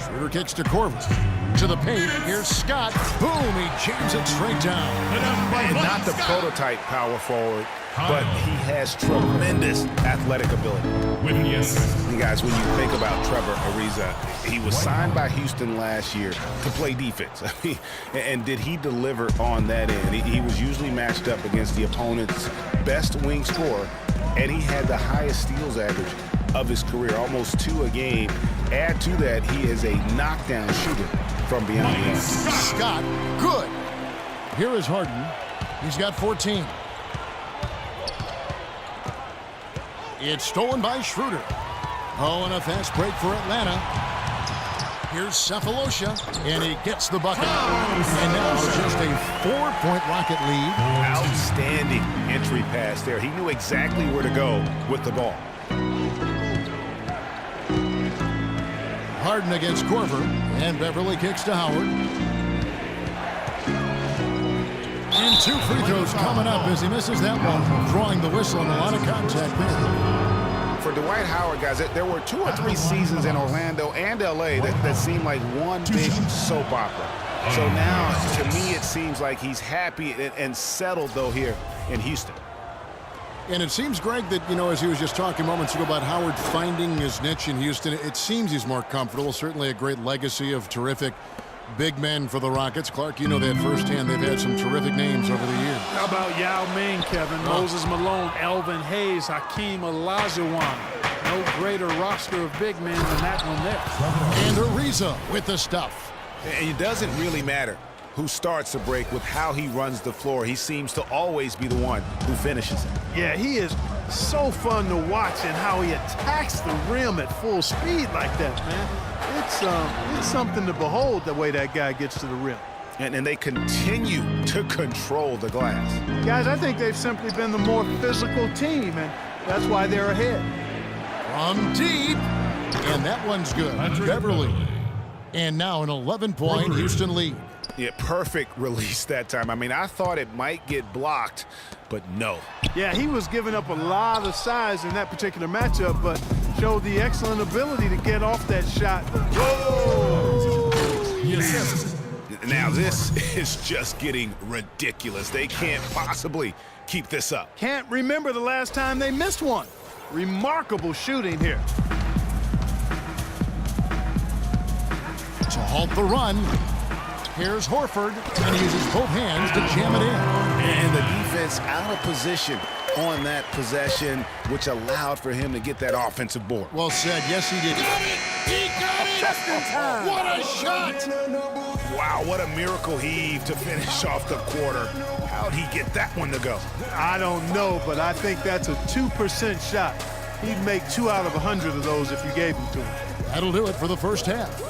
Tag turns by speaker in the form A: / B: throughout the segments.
A: Schroeder kicks to Corver. To the paint. Here's Scott. Boom. He jams it straight down.
B: And not the prototype power forward, but he has tremendous athletic ability. You guys, when you think about Trevor Ariza, he was signed by Houston last year to play defense. I mean, and did he deliver on that end? He was usually matched up against the opponent's best wing scorer, and he had the highest steals average of his career, almost 2 a game. Add to that, he is a knockdown shooter from beyond the arc.
A: Scott, good. Here is Harden. He's got 14. It's stolen by Schroeder. Oh, and a fast break for Atlanta. Here's Cephalosha, and he gets the bucket. And now just a 4-point Rocket lead.
B: Outstanding entry pass there. He knew exactly where to go with the ball.
A: Harden against Corver, and Beverly kicks to Howard. And 2 free throws coming up as he misses that one, drawing the whistle and a lot of contact there.
B: For Dwight Howard, guys, there were 2 or 3 seasons in Orlando and LA that seemed like one big soap opera. So now, to me, it seems like he's happy and settled, though, here in Houston.
A: And it seems, Greg, that, you know, as he was just talking moments ago about Howard finding his niche in Houston, it seems he's more comfortable. Certainly a great legacy of terrific big men for the Rockets. Clark, you know that firsthand. They've had some terrific names over the years.
C: How about Yao Ming, Kevin? Moses Malone, Elvin Hayes, Hakeem Olajuwon. No greater roster of big men than that one there.
A: And Ariza with the stuff.
B: And it doesn't really matter who starts the break with how he runs the floor. He seems to always be the one who finishes it.
C: Yeah, he is so fun to watch, and how he attacks the rim at full speed like that, man. It's something to behold, the way that guy gets to the rim.
B: And they continue to control the glass.
C: Guys, I think they've simply been the more physical team, and that's why they're ahead.
A: From deep, and that one's good. Beverly. And now an 11-point Houston lead.
B: Yeah, perfect release that time. I mean, I thought it might get blocked, but no.
C: Yeah, he was giving up a lot of size in that particular matchup, but showed the excellent ability to get off that shot.
B: Whoa! Yes. Now this is just getting ridiculous. They can't possibly keep this up.
C: Can't remember the last time they missed one. Remarkable shooting here.
A: To halt the run. Here's Horford, and he uses both hands to jam it in.
B: And the defense out of position on that possession, which allowed for him to get that offensive board.
A: Well said. Yes, he did. He got it!
C: Just in time.
A: What a shot!
B: Wow, what a miracle heave to finish off the quarter. How'd he get that one to go?
C: I don't know, but I think that's a 2% shot. He'd make 2 out of 100 of those if you gave them to him.
A: That'll do it for the first half.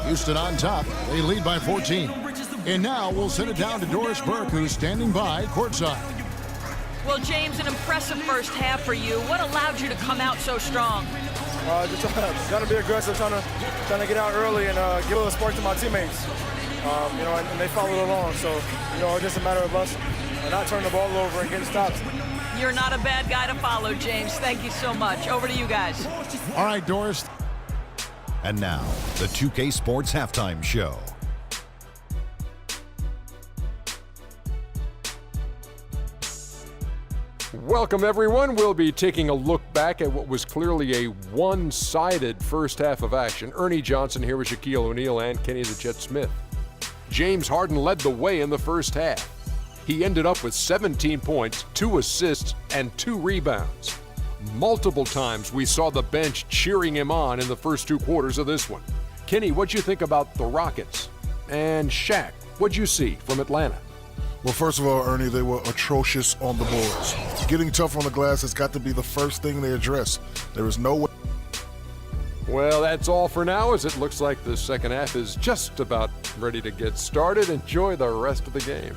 A: Houston on top. They lead by 14. And now we'll send it down to Doris Burke, who's standing by courtside.
D: Well, James, an impressive first half for you. What allowed you to come out so strong?
E: Just trying to be aggressive, trying to get out early and give a little spark to my teammates. You know, and they followed along. So, you know, it's just a matter of us not turning the ball over and getting stops.
D: You're not a bad guy to follow, James. Thank you so much. Over to you guys.
A: All right, Doris.
F: And now, the 2K Sports Halftime Show.
G: Welcome, everyone. We'll be taking a look back at what was clearly a one-sided first half of action. Ernie Johnson here with Shaquille O'Neal and Kenny the Jet Smith. James Harden led the way in the first half. He ended up with 17 points, 2 assists, and 2 rebounds. Multiple times we saw the bench cheering him on in the first 2 quarters of this one. Kenny, what'd you think about the Rockets? And Shaq, what'd you see from Atlanta?
H: Well, first of all, Ernie, they were atrocious on the boards. Getting tough on the glass has got to be the first thing they address. There is no way.
G: Well, that's all for now, as it looks like the second half is just about ready to get started. Enjoy the rest of the game.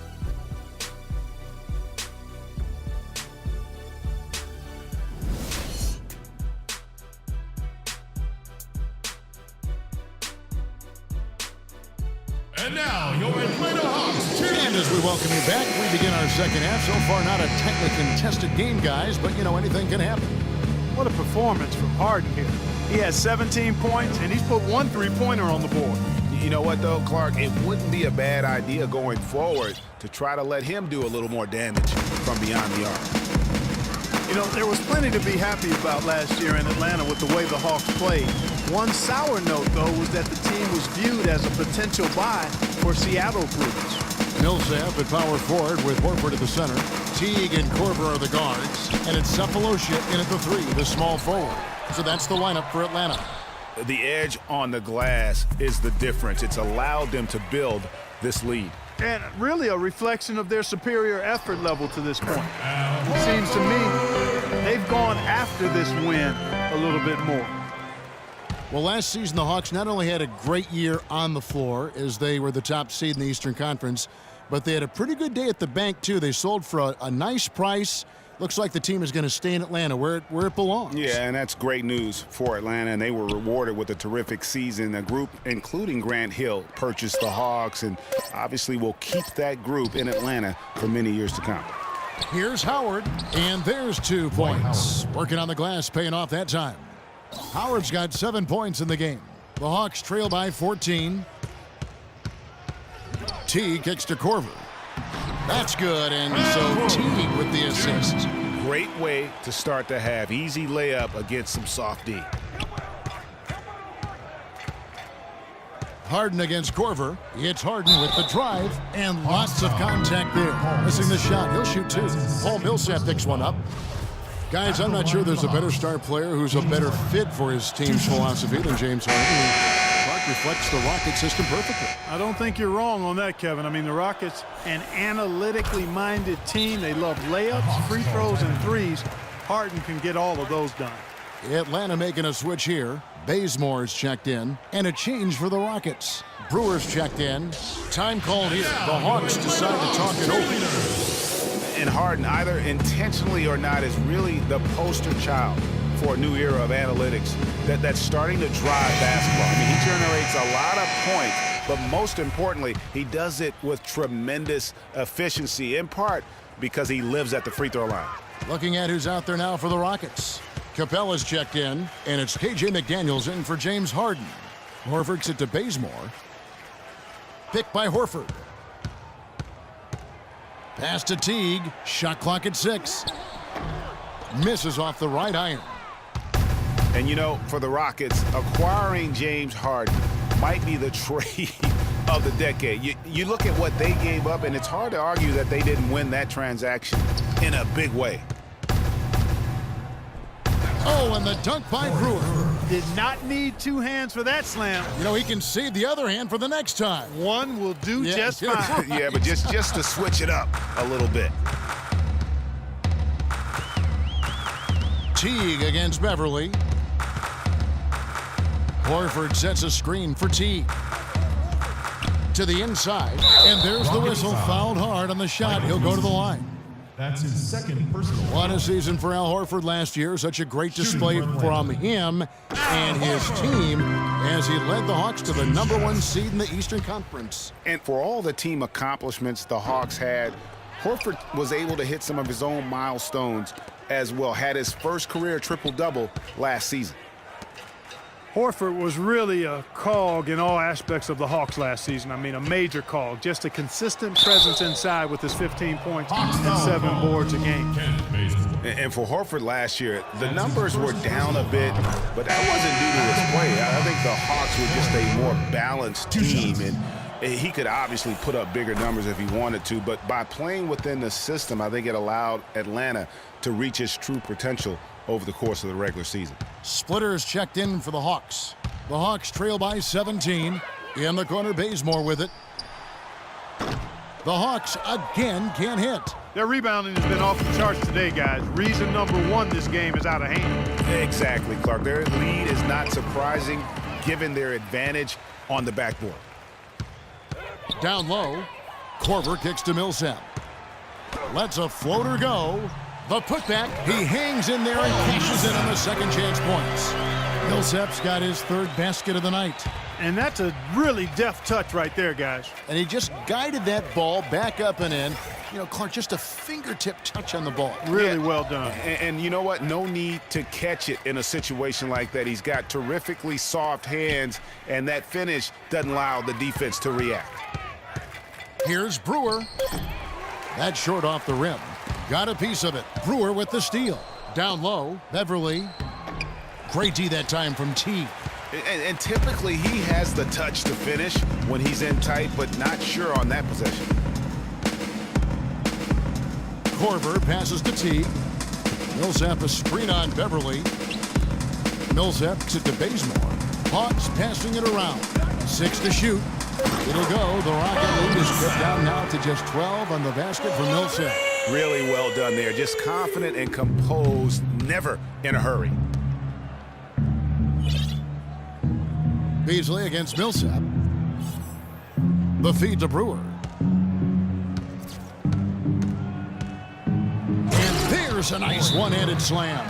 A: And now, your Atlanta Hawks. And as we welcome you back, we begin our second half. So far, not a tightly contested game, guys, but, you know, anything can happen.
C: What a performance from Harden here. He has 17 points, and he's put 1 3-pointer on the board.
B: You know what, though, Clark? It wouldn't be a bad idea going forward to try to let him do a little more damage from beyond the arc.
C: You know, there was plenty to be happy about last year in Atlanta with the way the Hawks played. One sour note, though, was that the team was viewed as a potential buy for Seattle groups.
A: Millsap at power forward with Horford at the center. Teague and Korver are the guards. And it's Sefolosha in at the 3, the small forward. So that's the lineup for Atlanta.
B: The edge on the glass is the difference. It's allowed them to build this lead.
C: And really a reflection of their superior effort level to this point. It seems to me they've gone after this win a little bit more.
A: Well, last season the Hawks not only had a great year on the floor as they were the top seed in the Eastern Conference, but they had a pretty good day at the bank too. They sold for a nice price. Looks like the team is going to stay in Atlanta where it belongs.
B: Yeah, and that's great news for Atlanta, and they were rewarded with a terrific season. A group, including Grant Hill, purchased the Hawks, and obviously will keep that group in Atlanta for many years to come.
A: Here's Howard, and there's 2 points. Working on the glass, paying off that time. Howard's got 7 points in the game. The Hawks trail by 14. T kicks to Korver. That's good, and so Teague with the assist.
B: Great way to start the half. Easy layup against some soft D.
A: Harden against Korver. It's Harden with the drive, and lots of contact there. Missing the shot. He'll shoot 2. Paul Millsap picks one up. Guys, I'm not sure there's a better star player who's a better fit for his team's philosophy than James Harden. Clark reflects the Rocket system perfectly.
C: I don't think you're wrong on that, Kevin. I mean, the Rockets, an analytically minded team. They love layups, free throws, and threes. Harden can get all of those done.
A: Atlanta making a switch here. Bazemore's checked in, and a change for the Rockets. Brewer's checked in. Time called here. The Hawks decide to talk it over.
B: And Harden, either intentionally or not, is really the poster child for a new era of analytics that's starting to drive basketball. I mean, he generates a lot of points, but most importantly, he does it with tremendous efficiency, in part because he lives at the free throw line.
A: Looking at who's out there now for the Rockets. Capella's checked in, and it's KJ McDaniels in for James Harden. Horford's it to Bazemore. Picked by Horford. Pass to Teague. Shot clock at 6. Misses off the right iron.
B: And you know, for the Rockets, acquiring James Harden might be the trade of the decade. You look at what they gave up, and it's hard to argue that they didn't win that transaction in a big way.
A: Oh, and the dunk by Brewer.
C: Did not need 2 hands for that slam.
A: You know, he can save the other hand for the next time.
C: One will do just fine.
B: Yeah, but just to switch it up a little bit.
A: Teague against Beverly. Horford sets a screen for Teague. To the inside, and there's the whistle. Fouled hard on the shot. He'll go to the line.
I: That's his second personal.
A: What a season for Al Horford last year. Such a great display from him and his team as he led the Hawks to the #1 seed in the Eastern Conference.
B: And for all the team accomplishments the Hawks had, Horford was able to hit some of his own milestones as well. Had his first career triple-double last season.
C: Horford was really a cog in all aspects of the Hawks last season. I mean, a major cog. Just a consistent presence inside with his 15 points and 7 boards a game.
B: And for Horford last year, the numbers were down a bit, but that wasn't due to his play. I think the Hawks were just a more balanced team, and he could obviously put up bigger numbers if he wanted to, but by playing within the system, I think it allowed Atlanta to reach his true potential over the course of the regular season.
A: Splitters checked in for the Hawks. The Hawks trail by 17. In the corner, Bazemore with it. The Hawks again can't hit.
C: Their rebounding has been off the charts today, guys. Reason #1 this game is out of hand.
B: Exactly, Clark. Their lead is not surprising given their advantage on the backboard.
A: Down low, Korver kicks to Millsap. Lets a floater go. The putback, he hangs in there and cashes in on the second chance points. Millsap's got his third basket of the night.
C: And that's a really deft touch right there, guys.
A: And he just guided that ball back up and in. You know, Clark, just a fingertip touch on the ball.
C: Really well done.
B: And you know what? No need to catch it in a situation like that. He's got terrifically soft hands, and that finish doesn't allow the defense to react.
A: Here's Brewer. That's short off the rim. Got a piece of it. Brewer with the steal. Down low, Beverly. Great D that time from T.
B: And typically he has the touch to finish when he's in tight, but not sure on that possession.
A: Korver passes to T. Millsap a screen on Beverly. Millsap gets it to Bazemore. Hawks passing it around. 6 to shoot. It'll go. The Rocket lead is cut down now to just 12 on the basket for Millsap.
B: Really well done there. Just confident and composed, never in a hurry.
A: Beasley against Millsap. The feed to Brewer. And there's a nice one-handed slam.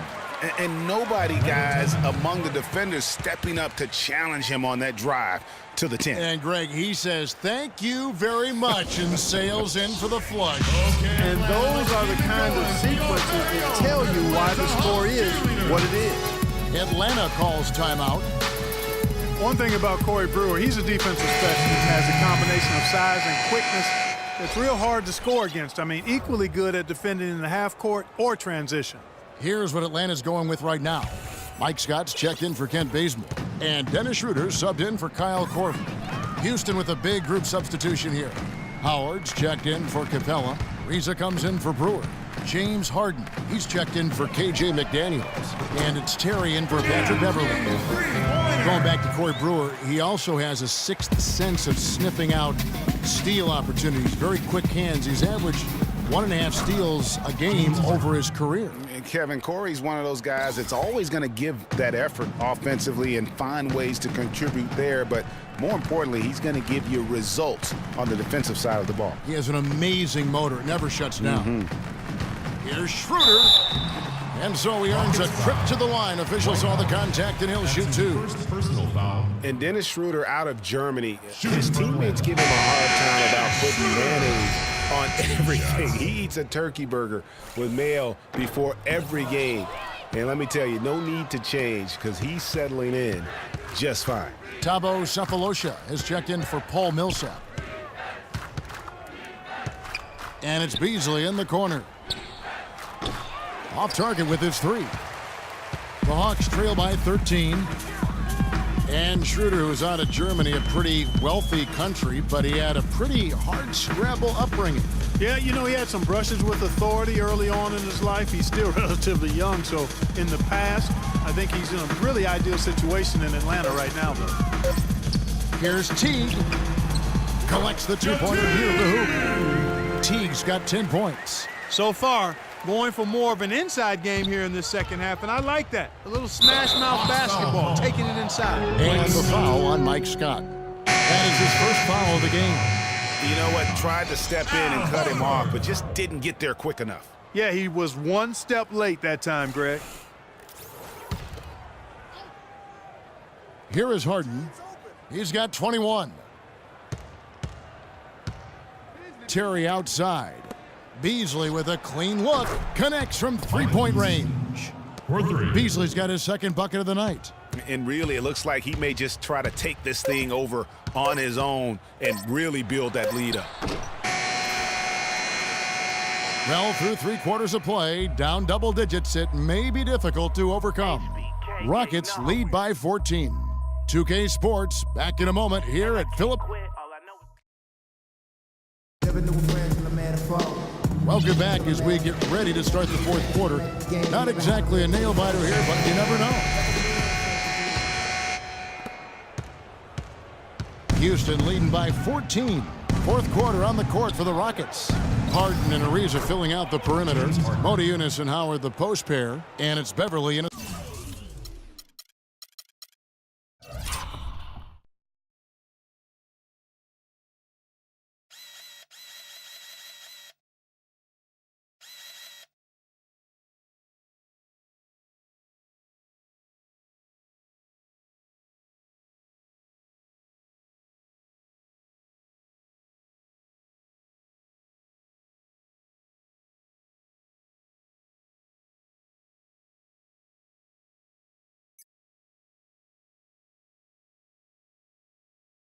B: And nobody, guys, among the defenders stepping up to challenge him on that drive to the 10.
A: And Greg, he says, thank you very much, and sails in for the flush.
C: And those are the kind of sequences that tell you why the score is what it is.
A: Atlanta calls timeout.
C: One thing about Corey Brewer, he's a defensive specialist, has a combination of size and quickness that's real hard to score against. I mean, equally good at defending in the half court or transition.
A: Here's what Atlanta's going with right now. Mike Scott's checked in for Kent Bazemore, and Dennis Schroeder subbed in for Kyle Korver. Houston with a big group substitution here. Howard's checked in for Capella. Reza comes in for Brewer. James Harden, he's checked in for KJ McDaniels. And it's Terry in for Patrick Beverly. Going back to Corey Brewer, he also has a sixth sense of sniffing out steal opportunities. Very quick hands. He's averaged 1.5 steals a game over his career.
B: And Kevin, Corey's one of those guys that's always going to give that effort offensively and find ways to contribute there. But more importantly, he's going to give you results on the defensive side of the ball.
A: He has an amazing motor. It never shuts down. Here's Schroeder. And so he earns a trip to the line. Officials saw the contact, and he'll shoot 2.
I: Personal foul.
B: And Dennis Schroeder out of Germany, his teammates give him a hard time about putting mayonnaise on everything. He eats a turkey burger with mayo before every game. And let me tell you, no need to change because he's settling in just fine.
A: Thabo Sefolosha has checked in for Paul Millsap. And it's Beasley in the corner. Off target with his 3. The Hawks trail by 13. And Schroeder, who's out of Germany, a pretty wealthy country, but he had a pretty hard scrabble upbringing.
C: Yeah, you know, he had some brushes with authority early on in his life. He's still relatively young, so in the past, I think he's in a really ideal situation in Atlanta right now, though.
A: Here's Teague. Collects the two-pointer near the hoop. Teague's got 10 points.
C: So far, going for more of an inside game here in this second half, and I like that. A little smash-mouth basketball, taking it inside.
A: And the foul on Mike Scott. That is his first foul of the game.
B: You know what? Tried to step in and cut him off, but just didn't get there quick enough.
C: Yeah, he was one step late that time, Greg.
A: Here is Harden. He's got 21. Terry outside. Beasley with a clean look. Connects from three-point range. Beasley's got his second bucket of the night.
B: And really, it looks like he may just try to take this thing over on his own and really build that lead up.
A: Well, through 3 quarters of play, down double digits, it may be difficult to overcome. Rockets lead by 14. 2K Sports, back in a moment here at Philip. Welcome back as we get ready to start the fourth quarter. Not exactly a nail-biter here, but you never know. Houston leading by 14. Fourth quarter on the court for the Rockets. Harden and Ariza filling out the perimeter. Modiunas and Howard the post pair. And it's Beverly in a